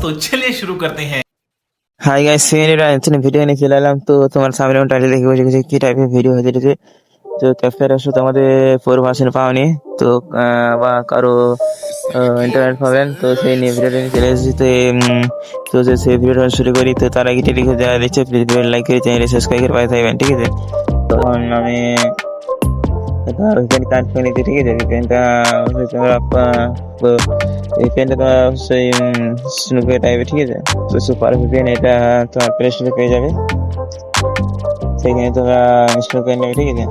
तो चलिए शुरू करते हैं। হাই গাইস, এটা নতুন ভিডিও নিয়ে চলে এলাম। তো তোমার সামনে আমি টাইটেল দেখে বসে গেছি কি টাইপের ভিডিও হয়ে যেতেছে। তো ক্যাপচার আসো তোমাদের পূর্বাসন পাওনি তো বা কারো ইন্টারনেট পাবেন, তো সেই নিয়ে ভিডিওটা নিয়ে চলে এসেছি। তো সেই ভিডিওটা শুরু করি। তো তার আগে টেলিভিশন যারা দেখছে প্লিজ ভিডিও লাইক করে চ্যানেলে সাবস্ক্রাইব করে পাশে থাকবেন, ঠিক আছে। তখন আমি VPN কানেক্ট করে নিচ্ছি, ঠিক আছে। VPN-টা তোমরা অবশ্যই স্নুপে টাইপের, ঠিক আছে। তো সুপার VPN এটা তোমার প্লে স্টোরে পেয়ে যাবে, সেখানে তোমরা ইনস্টল করে নেবে, ঠিক আছে।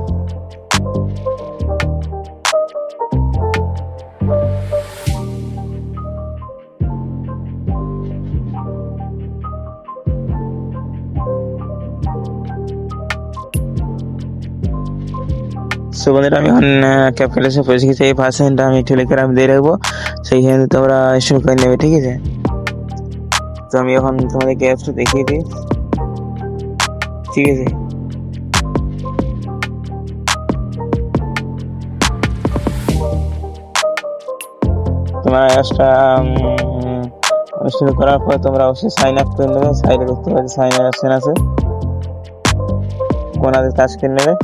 বন্ধুরা আমি এখন ক্যাপকাট এসে পৌঁছে গেছি। এই ভার্সনটা আমি টেলিগ্রাম দিয়ে রাখবো, সেইখানে তোমরা ইনস্টল করে নেবে, ঠিক আছে। তো আমি এখন তোমাদেরকে অ্যাপসটা দেখিয়ে দিই, ঠিক আছে। তোমার অ্যাপসটা ইনস্টল করার পর তোমরা অবশ্যই সাইন আপ করে নেবে। সাইডে দেখতে পাচ্ছি সাইন আপ অপশন আছে, কোনাতে টাচ করে নেবে।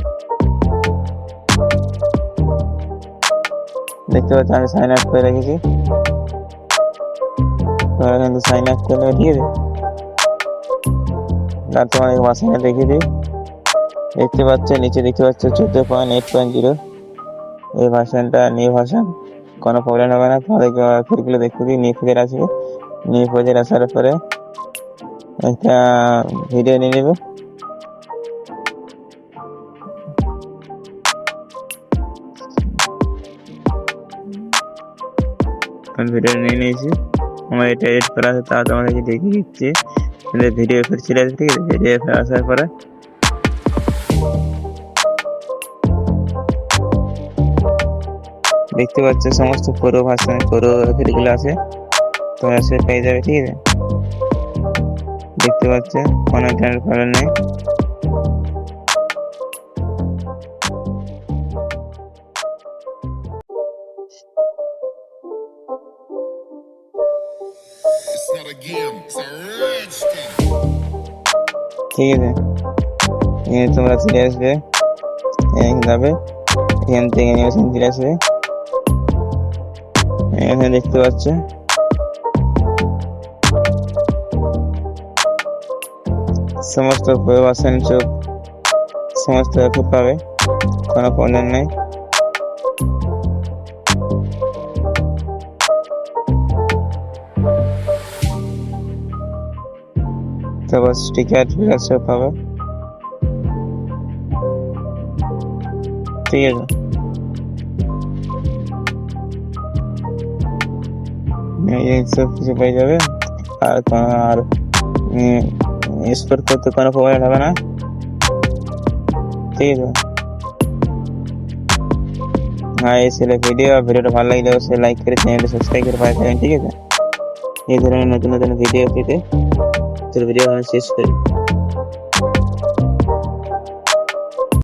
দেখতে পাচ্ছি আমি সাইন আপ করে রেখেছি, তোমরা কিন্তু সাইন আপ করে নেবে, ঠিক আছে। আর তোমাদের ভার্সনটা দেখিয়ে দিই। দেখতে পাচ্ছ নিচে দেখতে পাচ্ছ 14.8.0 এই ভার্সনটা নিউ ভার্সন, কোনো প্রবলেম হবে না। তোমাদেরকে ফিরগুলো দেখতে দিই। নিউ ফিচার আসবে, নিউ ফিচার আসার পরে একটা ভিডিও নিয়ে নেবে। ভিডিও নিয়ে নিয়েছি, আমার এটা এডিট করা আছে, তা তোমাদেরকে দেখিয়ে দিচ্ছি। ভিডিও ফের চলে আসবে, ঠিক আছে। ভিডিও ফের আসার পরে দেখতে পাচ্ছ সমস্ত পুরো ভার্সন পুরো ভিডিওগুলো আছে, তোমরা সে পেয়ে যাবে, ঠিক আছে। দেখতে পাচ্ছ কোনো ইন্টারনেট প্রবলেম নেই। ঠিক আছে, তোমরা চলে আসবে যাবে, এখান থেকে অ্যানিমেশন চলে আসবে। এখানে দেখতে পাচ্ছ সমস্ত ভার্সন সমস্ত পাবে, কোনো প্রবলেম নেই। তারপর স্টিকার সব পাবে, ঠিক আছে। সব কিছু পেয়ে যাবে, আর স্টোর করতে কোনো প্রবলেম হবে না, ঠিক আছে। হ্যাঁ, এই ছিল ভিডিওটা ভালো লাগলে অবশ্যই লাইক করে চ্যানেলটা সাবস্ক্রাইব করে পাশে থাকবেন, ঠিক আছে। এই ধরনের নতুন নতুন ভিডিও পেতে ভিডিও শেষ করি।